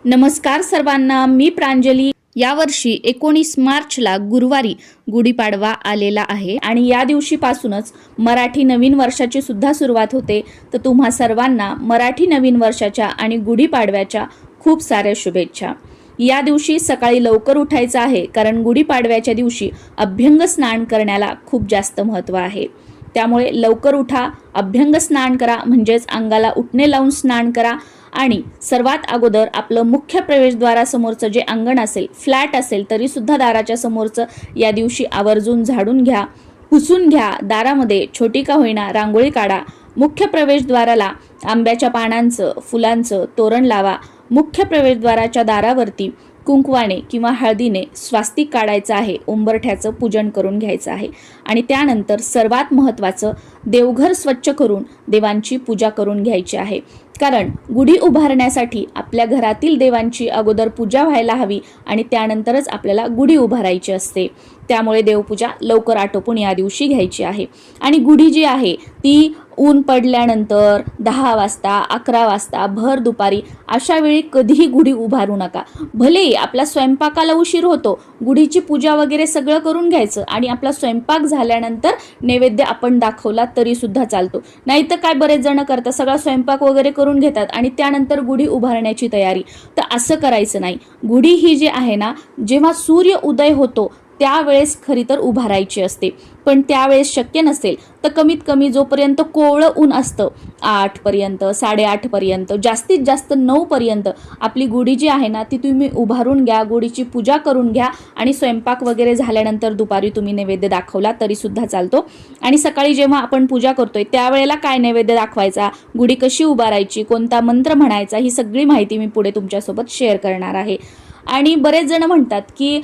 नमस्कार सर्वांना, मी प्रांजली। यावर्षी 19 मार्चला गुरुवारी गुढीपाडवा आलेला आहे आणि या दिवशीपासूनच मराठी नवीन वर्षाची सुद्धा सुरुवात होते। तर तुम्हा सर्वांना मराठी नवीन वर्षाच्या आणि गुढीपाडव्याच्या खूप साऱ्या शुभेच्छा। या दिवशी सकाळी लवकर उठायचं आहे, कारण गुढीपाडव्याच्या दिवशी अभ्यंग स्नान करण्याला खूप जास्त महत्त्व आहे। त्यामुळे लवकर उठा, अभ्यंग स्नान करा, म्हणजेच अंगाला उटणे लावून स्नान करा आणि सर्वात अगोदर आपलं मुख्य प्रवेशद्वारासमोरचं जे अंगण असेल, फ्लॅट असेल तरी सुद्धा दाराच्या समोरचं या दिवशी आवर्जून झाडून घ्या, पुसून घ्या। दारामध्ये छोटी का होईना रांगोळी काढा। मुख्य प्रवेशद्वाराला आंब्याच्या पानांचं, फुलांचं तोरण लावा। मुख्य प्रवेशद्वाराच्या दारावरती कुंकवाने किंवा हळदीने स्वास्तिक काढायचं आहे, उंबरठ्याचं पूजन करून घ्यायचं आहे आणि त्यानंतर सर्वात महत्त्वाचं देवघर स्वच्छ करून देवांची पूजा करून घ्यायची आहे। कारण गुढी उभारण्यासाठी आपल्या घरातील देवांची अगोदर पूजा व्हायला हवी आणि त्यानंतरच आपल्याला गुढी उभारायची असते। त्यामुळे देवपूजा लवकर आटोपून या दिवशी घ्यायची आहे। आणि गुढी जी आहे ती ऊन पडल्यानंतर 10 वाजता, 11 वाजता, भर दुपारी अशा वेळी कधीही गुढी उभारू नका। भलेही आपला स्वयंपाकाला उशीर होतो, गुढीची पूजा वगैरे सगळं करून घ्यायचं आणि आपला स्वयंपाक झाल्यानंतर नैवेद्य आपण दाखवला तरी सुद्धा चालतो। नाहीतर काय बरेच जण करतात, सगळा स्वयंपाक वगैरे करून घेतात आणि त्यानंतर गुढी उभारण्याची तयारी। तर असं करायचं नाही। गुढी ही जी आहे ना, जेव्हा सूर्य उदय होतो त्यावेळेस खरी तर उभारायची असते, पण त्यावेळेस शक्य नसेल तर कमीत कमी जोपर्यंत कोवळं ऊन असतं 8 पर्यंत, 8:30 पर्यंत, जास्तीत जास्त 9 पर्यंत आपली गुढी जी आहे ना ती तुम्ही उभारून घ्या, गुढीची पूजा करून घ्या आणि स्वयंपाक वगैरे झाल्यानंतर दुपारी तुम्ही नैवेद्य दाखवला तरी सुद्धा चालतो। आणि सकाळी जेव्हा आपण पूजा करतोय त्यावेळेला काय नैवेद्य दाखवायचा, गुढी कशी उभारायची, कोणता मंत्र म्हणायचा, ही सगळी माहिती मी पुढे तुमच्यासोबत शेअर करणार आहे। आणि बरेच जण म्हणतात की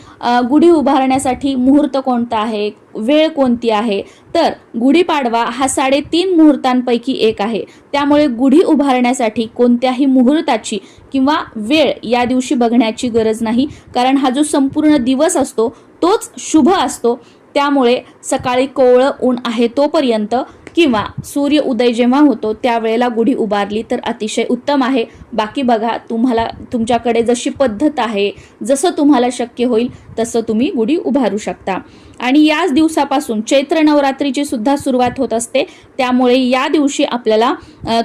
गुढी उभारण्यासाठी मुहूर्त कोणता आहे, वेळ कोणती आहे। तर गुढीपाडवा हा 3.5 मुहूर्तांपैकी एक आहे। त्यामुळे गुढी उभारण्यासाठी कोणत्याही मुहूर्ताची किंवा वेळ या दिवशी बघण्याची गरज नाही, कारण हा जो संपूर्ण दिवस असतो तोच शुभ असतो। त्यामुळे सकाळी कोवळं ऊन आहे तोपर्यंत किंवा सूर्य उदय जेव्हा होतो त्यावेळेला गुढी उभारली तर अतिशय उत्तम आहे। बाकी बघा, तुम्हाला तुमच्याकडे जशी पद्धत आहे, जसं तुम्हाला शक्य होईल तसं तुम्ही गुढी उभारू शकता। आणि याच दिवसापासून चैत्र नवरात्रीची सुद्धा सुरुवात होत असते। त्यामुळे या दिवशी आपल्याला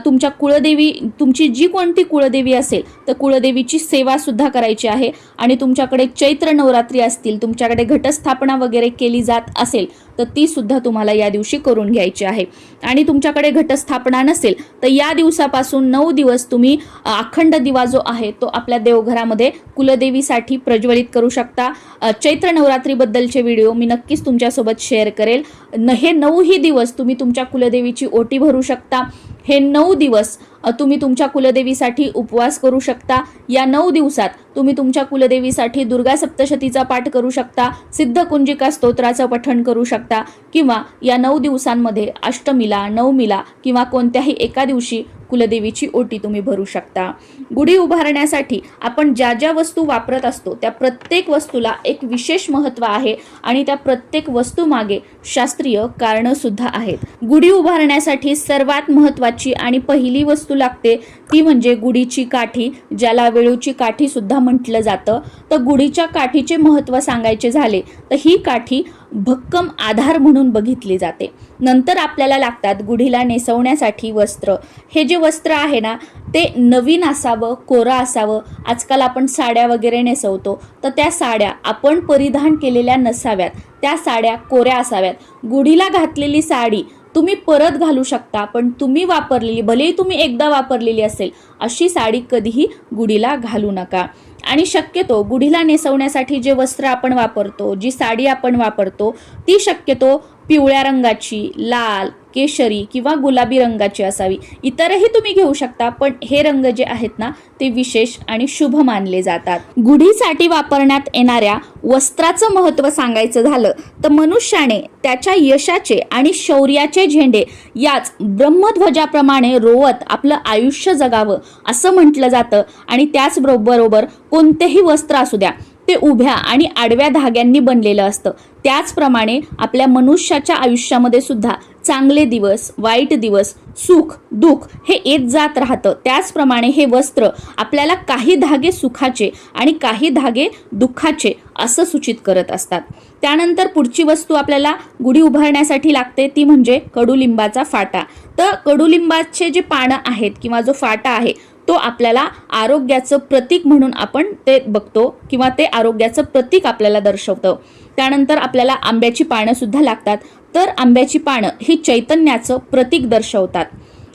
तुमच्या कुळदेवी, तुमची जी कोणती कुळदेवी असेल तर कुळदेवीची सेवा सुद्धा करायची आहे। आणि तुमच्याकडे चैत्र नवरात्री असतील, तुमच्याकडे घटस्थापना वगैरे केली जात असेल तर ती सुद्धा तुम्हाला या दिवशी करून घ्यायची आहे। आणि तुमच्याकडे घटस्थापना नसेल तर या दिवसापासून 9 दिवस तुम्ही अखंड दिवा जो आहे तो आपल्या देवघरामध्ये कुलदेवीसाठी प्रज्वलित करू शकता। चैत्र नवरात्रीबद्दलचे व्हिडिओ मी नक्कीच तुमच्यासोबत शेअर करेल। हे 9ही दिवस तुम्ही तुमच्या कुलदेवीची ओटी भरू शकता। हे 9 दिवस तुम्ही तुमच्या कुलदेवीसाठी उपवास करू शकता। या 9 दिवसात तुम्ही तुमच्या कुलदेवीसाठी दुर्गा सप्तशतीचा पाठ करू शकता, सिद्धकुंजिका स्तोत्राचं पठण करू शकता किंवा या 9 दिवसांमध्ये अष्टमीला, नवमीला किंवा कोणत्याही एका दिवशी कुलदेवीची ओटी तुम्ही भरू शकता। गुढी उभारण्यासाठी आपण ज्या ज्या वस्तू वापरत असतो त्या प्रत्येक वस्तूला एक विशेष महत्त्व आहे आणि त्या प्रत्येक वस्तू मागे शास्त्रीय कारणं सुद्धा आहेत। गुढी उभारण्यासाठी सर्वात महत्त्वाची आणि पहिली वस्तू लागते ती म्हणजे गुढीची काठी, ज्याला वेळूची काठी सुद्धा म्हटलं जातं। तर गुढीच्या काठीचे महत्त्व सांगायचे झाले तर ही काठी भक्कम आधार म्हणून बघितली जाते। नंतर आपल्याला लागतात गुढीला नेसवण्यासाठी वस्त्र। हे जे वस्त्र आहे ना ते नवीन असावं, कोरं असावं। आजकाल आपण साड्या वगैरे नेसवतो तर त्या साड्या आपण परिधान केलेल्या नसाव्यात, त्या साड्या कोऱ्या असाव्यात। गुढीला घातलेली साडी तुम्ही परत घालू शकता, पण तुम्ही वापरलेली, भलेही तुम्ही एकदा वापरलेली असेल, अशी साडी कधीही गुढीला घालू नका। आणि शक्यतो गुढीला नेसवण्यासाठी जे वस्त्र आपण वापरतो, जी साडी आपण वापरतो ती शक्यतो पिवळ्या रंगाची, लाल, केशरी किंवा गुलाबी रंगाची असावी। इतरही तुम्ही घेऊ शकता, पण हे रंग जे आहेत ना ते विशेष आणि शुभ मानले जातात। गुढीसाठी वापरण्यात येणाऱ्या वस्त्राचं महत्त्व सांगायचं झालं तर मनुष्याने त्याच्या यशाचे आणि शौर्याचे झेंडे याच ब्रह्मध्वजाप्रमाणे रोवत आपलं आयुष्य जगावं असं म्हटलं जातं। आणि त्याचबरोबर कोणतेही वस्त्र असू द्या, ते उभ्या आणि आडव्या धाग्यांनी बनलेलं असतं. त्याचप्रमाणे आपल्या मनुष्याच्या आयुष्यामध्ये सुद्धा चांगले दिवस, वाईट दिवस, सुख दुःख हे येत जात राहतं. त्याचप्रमाणे हे वस्त्र आपल्याला काही धागे सुखाचे आणि काही धागे दुःखाचे असं सूचित करत असतात. त्यानंतर पुढची वस्तू आपल्याला गुढी उभारण्यासाठी लागते ती म्हणजे कडुलिंबाचा फाटा. तर कडुलिंबाचे जे पानं आहेत किंवा जो फाटा आहे तो आपल्याला आरोग्याचं प्रतीक म्हणून आपण ते बघतो किंवा ते आरोग्याचं प्रतीक आपल्याला दर्शवतं. त्यानंतर आपल्याला आंब्याची पानं सुद्धा लागतात. तर आंब्याची पानं ही चैतन्याचं प्रतीक दर्शवतात.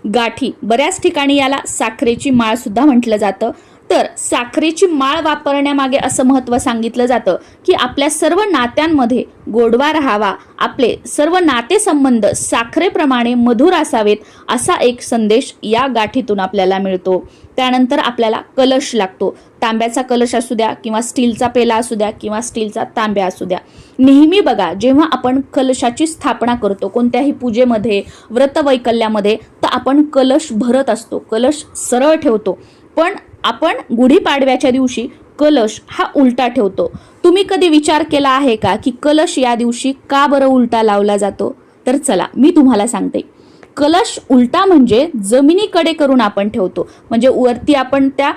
गाठी, बऱ्याच ठिकाणी याला साखरेची माळ सुद्धा म्हटलं जातं. तर साखरेची माळ वापरण्यामागे असं महत्त्व सांगितलं जातं की आपल्या सर्व नात्यांमध्ये गोडवा राहावा, आपले सर्व नातेसंबंध साखरेप्रमाणे मधुर असावेत असा एक संदेश या गाठीतून आपल्याला मिळतो. त्यानंतर आपल्याला कलश लागतो. तांब्याचा कलश असू द्या किंवा स्टीलचा पेला असू द्या किंवा स्टीलचा तांब्या असू द्या. नेहमी बघा, जेव्हा आपण कलशाची स्थापना करतो कोणत्याही पूजेमध्ये, व्रतवैकल्यामध्ये, तर आपण कलश भरत असतो, कलश सरळ ठेवतो. पण आपण गुढीपाडव्याच्या दिवशी कलश हा उलटा ठेवतो. तुम्ही कधी विचार केला आहे का की कलश या दिवशी का बरं उलटा लावला जातो? तर चला मी तुम्हाला सांगते. कलश उलटा म्हणजे जमिनीकडे करून आपण ठेवतो. म्हणजे वरती आपण त्या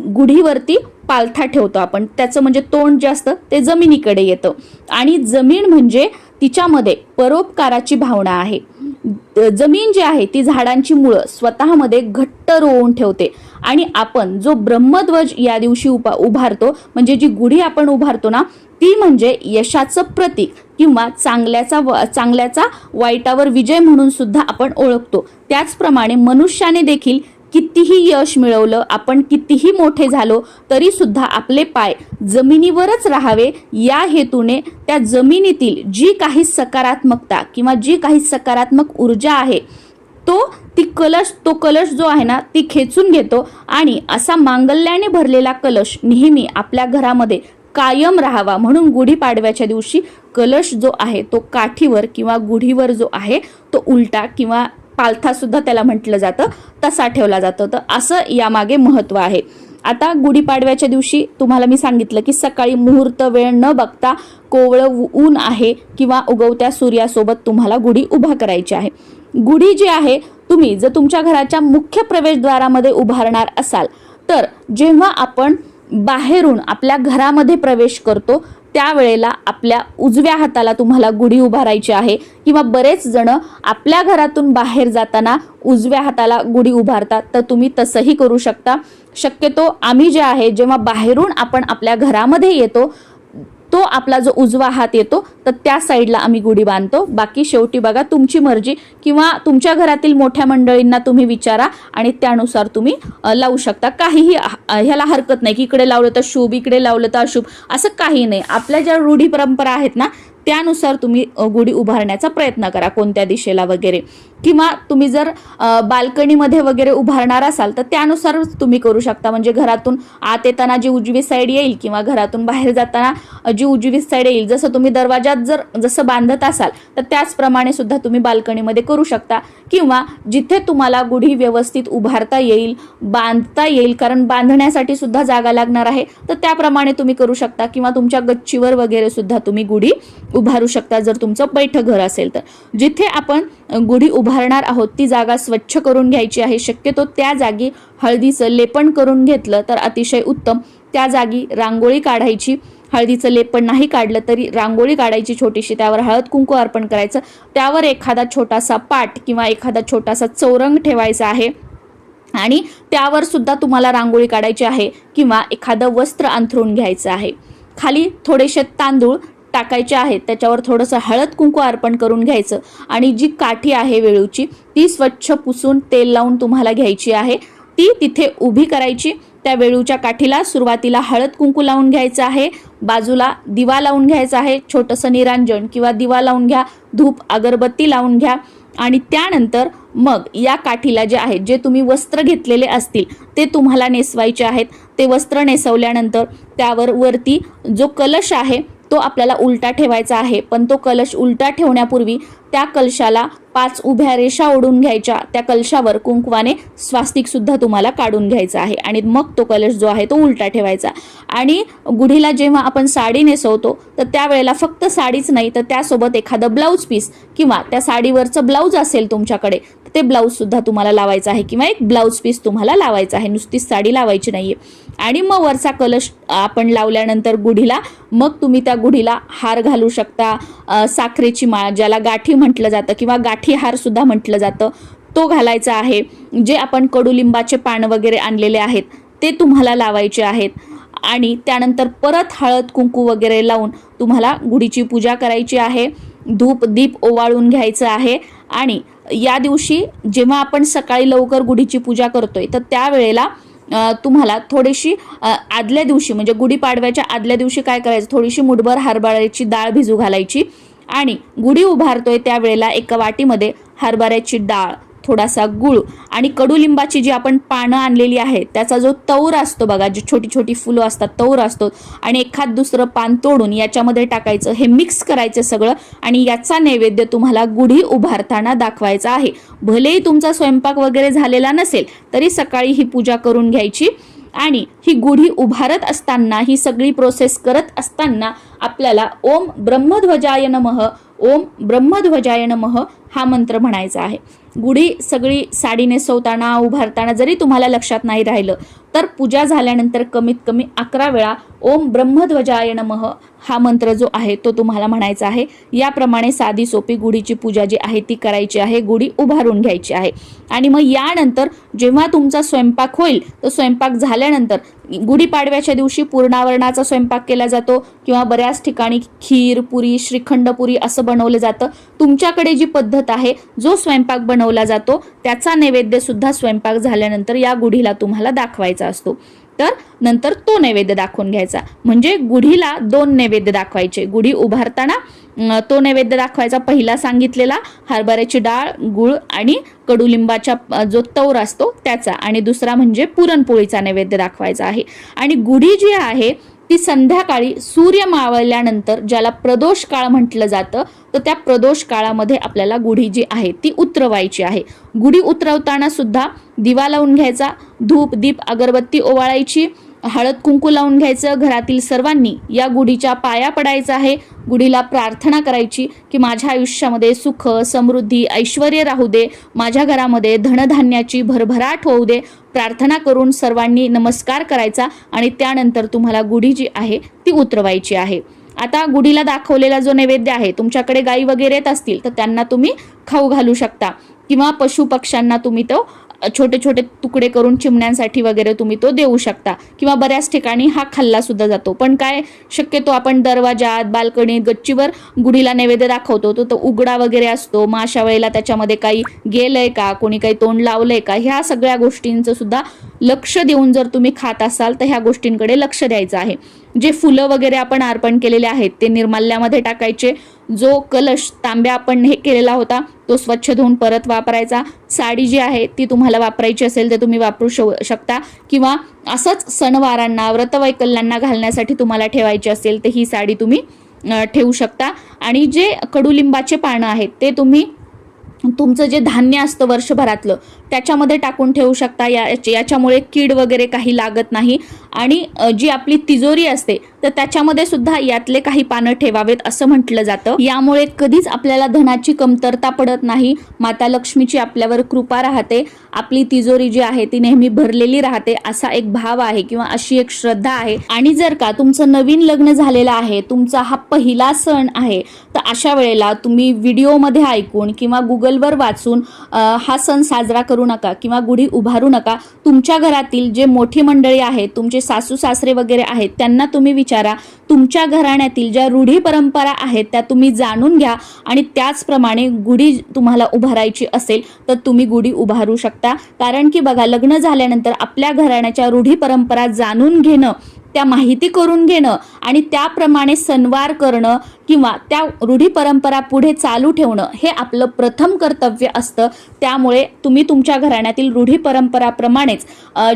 गुढीवरती पालथा ठेवतो आपण, त्याचं म्हणजे तोंड जे असतं ते जमिनीकडे येतं. आणि जमीन म्हणजे तिच्यामध्ये परोपकाराची भावना आहे. जमीन जी आहे ती झाडांची मुळं स्वतःमध्ये घट्ट रोवून ठेवते. आणि आपण जो ब्रह्मध्वज या दिवशी उभारतो, म्हणजे जी गुढी आपण उभारतो ना, ती म्हणजे यशाचं प्रतीक किंवा चांगल्याचा वाईटावर विजय म्हणून सुद्धा आपण ओळखतो. त्याचप्रमाणे मनुष्याने देखील कितीही यश मिळवलं, आपण कितीही मोठे झालो तरी सुद्धा आपले पाय जमिनीवरच राहावे या हेतूने त्या जमिनीतील जी काही सकारात्मकता किंवा जी काही सकारात्मक ऊर्जा आहे तो कलश जो आहे ना ती खेचून घेतो. आणि असा मांगल्याने भरलेला कलश नेहमी आपल्या घरामध्ये कायम राहावा म्हणून गुढीपाडव्याच्या दिवशी कलश जो आहे तो काठीवर किंवा गुढीवर जो आहे तो उलटा किंवा पालथा सुद्धा त्याला म्हटलं जातं, तसा ठेवला जातो. तर असं यामागे महत्त्व आहे. आता गुढीपाडव्याच्या दिवशी तुम्हाला मी सांगितलं की सकाळी मुहूर्त वेळ न बघता कोवळं ऊन आहे किंवा उगवत्या सूर्यासोबत तुम्हाला गुढी उभा करायची आहे. गुढी जी आहे तुम्ही जर तुमच्या घराच्या मुख्य प्रवेशद्वारामध्ये उभारणार असाल तर जेव्हा आपण बाहेरून आपल्या घरामध्ये प्रवेश करतो त्यावेळेला आपल्या उजव्या हाताला तुम्हाला गुढी उभारायची आहे. किंवा बरेच जण आपल्या घरातून बाहेर जाताना उजव्या हाताला गुढी उभारतात, तर तुम्ही तसंही करू शकता. शक्यतो आम्ही जे आहे जेव्हा बाहेरून आपण आपल्या घरामध्ये येतो तो आपला जो उजवा हात येतो तर त्या साईडला आम्ही गुढी बांधतो. बाकी शेवटी बघा तुमची मर्जी किंवा तुमच्या घरातील मोठ्या मंडळींना तुम्ही विचारा आणि त्यानुसार तुम्ही लावू शकता. काहीही ह्याला हरकत नाही की इकडे लावलं तर शुभ, इकडे लावलं तर अशुभ, असं काही नाही. आपल्या ज्या रूढी परंपरा आहेत ना त्यानुसार तुम्ही गुढी उभारण्याचा प्रयत्न करा कोणत्या दिशेला वगैरे. किंवा तुम्ही जर बाल्कनीमध्ये वगैरे उभारणार असाल तर त्यानुसार तुम्ही करू शकता. म्हणजे घरातून आत येताना जी उजवी साईड येईल किंवा घरातून बाहेर जाताना जी उजवी साईड येईल, जसं तुम्ही दरवाजात जसं बांधत असाल तर त्याचप्रमाणे सुद्धा तुम्ही बाल्कनीमध्ये करू शकता. किंवा जिथे तुम्हाला गुढी व्यवस्थित उभारता येईल, बांधता येईल, कारण बांधण्यासाठी सुद्धा जागा लागणार आहे, तर त्याप्रमाणे तुम्ही करू शकता. किंवा तुमच्या गच्चीवर वगैरे सुद्धा तुम्ही गुढी उभारू शकता जर तुमचं बैठक घर असेल तर. जिथे आपण गुढी उभारणार आहोत ती जागा स्वच्छ करून घ्यायची आहे. शक्यतो त्या जागी हळदीचं लेपन करून घेतलं तर अतिशय उत्तम. त्या जागी रांगोळी काढायची. हळदीचं लेपन नाही काढलं तरी रांगोळी काढायची छोटीशी, त्यावर हळद कुंकू अर्पण करायचं. त्यावर एखादा छोटासा पाट किंवा एखादा छोटासा चौरंग ठेवायचा आहे आणि त्यावर सुद्धा तुम्हाला रांगोळी काढायची आहे. किंवा एखादं वस्त्र अंथरून घ्यायचं आहे. खाली थोडेसे तांदूळ टाकायचे आहेत, त्याच्यावर थोडंसं हळद कुंकू अर्पण करून घ्यायचं आणि जी काठी आहे वेळूची ती स्वच्छ पुसून तेल लावून तुम्हाला घ्यायची आहे. ती तिथे उभी करायची. त्या वेळूच्या काठीला सुरुवातीला हळद कुंकू लावून घ्यायचं आहे, बाजूला दिवा लावून घ्यायचा आहे, छोटंसं निरांजन किंवा दिवा लावून घ्या, धूप अगरबत्ती लावून घ्या. आणि त्यानंतर मग या काठीला जे आहे जे तुम्ही वस्त्र घेतलेले असतील ते तुम्हाला नेसवायचे आहेत. ते वस्त्र नेसवल्यानंतर त्यावर वरती जो कलश आहे तो आपल्याला उलटा ठेवायचा आहे, पण तो कलश उलटा ठेवण्यापूर्वी त्या कलशाला 5 उभ्या रेषा ओढून घ्यायच्या, त्या कलशावर कुंकवाने स्वास्तिक सुद्धा तुम्हाला काढून घ्यायचं आहे आणि मग तो कलश जो आहे तो उलटा ठेवायचा. आणि गुढीला जेव्हा आपण साडी नेसवतो तर त्यावेळेला फक्त साडीच नाही तर त्यासोबत एखादं ब्लाऊज पीस किंवा त्या साडीवरचं ब्लाऊज असेल तुमच्याकडे ते ब्लाऊज सुद्धा तुम्हाला लावायचं आहे किंवा एक ब्लाऊज पीस तुम्हाला लावायचा आहे, नुसतीच साडी लावायची नाहीये. आणि मग वरचा कलश आपण लावल्यानंतर गुढीला मग तुम्ही त्या गुढीला हार घालू शकता, साखरेची माळ ज्याला गाठी म्हटलं जातं किंवा गाठी हार सुद्धा म्हटलं जातं तो घालायचा आहे. जे आपण कडुलिंबाचे पान वगैरे आणलेले आहेत ते तुम्हाला लावायचे आहेत. आणि त्यानंतर परत हळद कुंकू वगैरे लावून तुम्हाला गुढीची पूजा करायची आहे. धूप दीप ओवाळून घ्यायचं आहे. आणि या दिवशी जेव्हा आपण सकाळी लवकर गुढीची पूजा करतोय तर त्यावेळेला तुम्हाला थोडीशी आदल्या दिवशी म्हणजे गुढीपाडव्याच्या आदल्या दिवशी काय करायचं, थोडीशी मुठभर हरभऱ्याची डाळ भिजू घालायची आणि गुढी उभारतोय त्यावेळेला एका वाटीमध्ये हरभऱ्याची डाळ, थोडासा गुळ आणि कडुलिंबाची जी आपण पानं आणलेली आहेत त्याचा जो तौर असतो बघा, जी छोटी छोटी फुलं असतात तौर असतो आणि एखाद दुसरं पान तोडून याच्यामध्ये टाकायचं, हे मिक्स करायचं सगळं आणि याचा नैवेद्य तुम्हाला गुढी उभारताना दाखवायचा आहे. भलेही तुमचा स्वयंपाक वगैरे झालेला नसेल तरी सकाळी ही पूजा करून घ्यायची. आणि ही गुढी उभारत असताना ही सगळी प्रोसेस करत असताना आपल्याला ओम ब्रह्मध्वजाय नमः, ओम ब्रह्मध्वजाय नमः हा मंत्र म्हणायचा आहे. गुढी सगळी साडी नेसवताना उभारताना जरी तुम्हाला लक्षात नाही राहिलं तर पूजा झाल्यानंतर कमीत कमी 11 वेळा ओम ब्रह्मध्वजाय नमः हा मंत्र जो आहे तो तुम्हाला म्हणायचा आहे. याप्रमाणे साधी सोपी गुढीची पूजा जी आहे ती करायची आहे, गुढी उभारून घ्यायची आहे. आणि मग यानंतर जेव्हा तुमचा स्वयंपाक होईल तर स्वयंपाक झाल्यानंतर गुढीपाडव्याच्या दिवशी पूर्णावरणाचा स्वयंपाक केला जातो किंवा बऱ्याच ठिकाणी खीर पुरी श्रीखंड पुरी असं बनवलं जातं. तुमच्याकडे जी पद्धत आहे, जो स्वयंपाक बनवला जातो त्याचा नैवेद्य सुद्धा स्वयंपाक झाल्यानंतर या गुढीला तुम्हाला दाखवायचा असतो. तर नंतर तो नैवेद्य दाखवून घ्यायचा. म्हणजे गुढीला 2 नैवेद्य दाखवायचे. गुढी उभारताना तो नैवेद्य दाखवायचा पहिला सांगितलेला हरभऱ्याची डाळ, गुळ आणि कडुलिंबाचा जो तौर असतो त्याचा, आणि दुसरा म्हणजे पुरणपोळीचा नैवेद्य दाखवायचा आहे. आणि गुढी जी आहे ती संध्याकाळी सूर्य मावळल्यानंतर ज्याला प्रदोष काळ म्हटलं जातं तर त्या प्रदोष काळामध्ये आपल्याला गुढी जी आहे ती उतरवायची आहे. गुढी उतरवताना सुद्धा दिवा लावून घ्यायचा, धूप दीप अगरबत्ती ओवाळायची, हळद कुंकू लावून घ्यायचं. घरातील सर्वांनी या गुढीच्या पाया पडायचं आहे. गुढीला प्रार्थना करायची की माझ्या आयुष्यामध्ये सुख समृद्धी ऐश्वर्य राहू दे, माझ्या घरामध्ये धनधान्याची भरभराट होऊ दे, प्रार्थना करून सर्वांनी नमस्कार करायचा आणि त्यानंतर तुम्हाला गुढी जी आहे ती उतरवायची आहे. आता गुढीला दाखवलेला जो नैवेद्य आहे, तुमच्याकडे गाई वगैरे येत असतील तर त्यांना तुम्ही खाऊ घालू शकता किंवा पशु पक्ष्यांना तुम्ही तो छोटे छोटे तुकडे करून चिमण्यांसाठी वगैरे तुम्ही तो देऊ शकता किंवा बऱ्याच ठिकाणी हा खाल्ला सुद्धा जातो. पण काय शक्यतो आपण दरवाजात बाल्कनीत गच्चीवर गुढीला नैवेद्य दाखवतो तो उघडा वगैरे असतो. मग अशा वेळेला त्याच्यामध्ये काही गेलंय का, कोणी काही तोंड लावलंय का, ह्या सगळ्या गोष्टींचं सुद्धा लक्ष देऊन जर तुम्ही खात असाल तर ह्या गोष्टींकडे लक्ष द्यायचं आहे. जे फुलं वगैरे आपण अर्पण केलेले आहेत ते निर्माल्यामध्ये टाकायचे. जो कलश तांब्या आपण हे केलेला होता तो स्वच्छ धुवून परत वापरायचा. साडी जी आहे ती तुम्हाला वापरायची असेल तर तुम्ही वापरू शकता किंवा असंच सणवारांना व्रतवैकल्यांना घालण्यासाठी तुम्हाला ठेवायची असेल तर ही साडी तुम्ही ठेवू शकता. आणि जे कडुलिंबाचे पानं आहेत ते तुम्ही तुमचं जे धान्य असतं वर्षभरातलं त्याच्यामध्ये टाकून ठेवू शकता. याच्यामुळे कीड वगैरे काही लागत नाही. आणि जी आपली तिजोरी असते तर त्याच्यामध्ये सुद्धा यातले काही पानं ठेवावेत असं म्हटलं जातं. यामुळे कधीच आपल्याला धनाची कमतरता पडत नाही. माता लक्ष्मीची आपल्यावर कृपा राहते, आपली तिजोरी जी आहे ती नेहमी भरलेली राहते असा एक भाव आहे किंवा अशी एक श्रद्धा आहे. आणि जर का तुमचं नवीन लग्न झालेलं आहे, तुमचा हा पहिला सण आहे, तर अशा वेळेला तुम्ही व्हिडिओमध्ये ऐकून किंवा गुगलवर वाचून हा सण साजरा करू नका किंवा गुढी उभारू नका. तुमच्या घरातील जे मोठी मंडळी आहेत, तुमचे सासू सासरे वगैरे आहेत, त्यांना तुम्ही विचारा. तुमच्या घराण्यातील ज्या रूढी परंपरा आहेत त्या तुम्ही जाणून घ्या आणि त्याचप्रमाणे गुढी तुम्हाला उभारायची असेल तर तुम्ही गुढी उभारू शकता. कारण की बघा, लग्न झाल्यानंतर आपल्या घराण्याच्या रूढी परंपरा जाणून घेणं, त्या माहिती करून घेणं आणि त्याप्रमाणे सणवार करणं किंवा त्या रूढी परंपरा पुढे चालू ठेवणं हे आपलं प्रथम कर्तव्य असतं. त्यामुळे तुम्ही तुमच्या घराण्यातील रूढी परंपराप्रमाणेच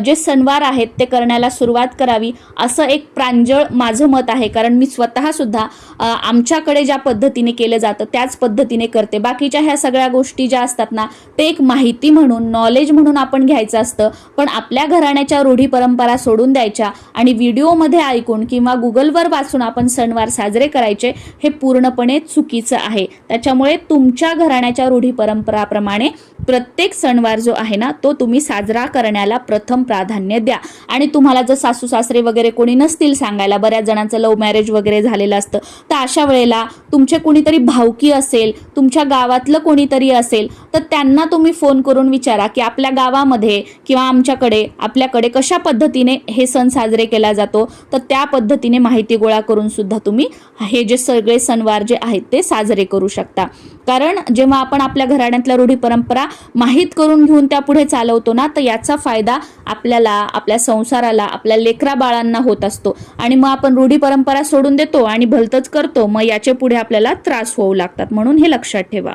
जे सणवार आहेत ते करण्याला सुरुवात करावी असं एक प्रांजळ माझं मत आहे. कारण मी स्वतः सुद्धा आमच्याकडे ज्या पद्धतीने केलं जातं त्याच पद्धतीने करते. बाकीच्या ह्या सगळ्या गोष्टी ज्या असतात ना ते एक माहिती म्हणून, नॉलेज म्हणून आपण घ्यायचं असतं. पण आपल्या घराण्याच्या रूढी परंपरा सोडून द्यायच्या आणि व्हिडिओमध्ये ऐकून किंवा गुगलवर वाचून आपण सणवार साजरे करायचे हे पूर्णपणे चुकीचं आहे. त्याच्यामुळे तुमच्या घराण्याच्या रूढी परंपराप्रमाणे प्रत्येक सणवार जो आहे ना तो तुम्ही साजरा करण्याला प्रथम प्राधान्य द्या. आणि तुम्हाला जर सासू सासरे वगैरे कोणी नसतील सांगायला, बऱ्याच जणांचं लव्ह मॅरेज वगैरे झालेलं असतं, तर अशा वेळेला तुमचे कोणीतरी भावकी असेल, तुमच्या गावातलं कोणीतरी असेल, तर त्यांना तुम्ही फोन करून विचारा की आपल्या गावामध्ये किंवा आपल्याकडे कशा पद्धतीने हे सण साजरे केला जातो. तर त्या पद्धतीने माहिती गोळा करून सुद्धा तुम्ही हे जे सगळे सणवार जे आहेत ते साजरे करू शकता. कारण जेव्हा आपण आपल्या घराण्यातल्या रूढी परंपरा माहीत करून घेऊन त्या पुढे चालवतो ना, तर याचा फायदा आपल्याला, आपल्या संसाराला, आपल्या लेकरा बाळांना होत असतो. आणि मग आपण रूढी परंपरा सोडून देतो आणि भलतंच करतो, मग याचे पुढे आपल्याला त्रास होऊ लागतात. म्हणून हे लक्षात ठेवा.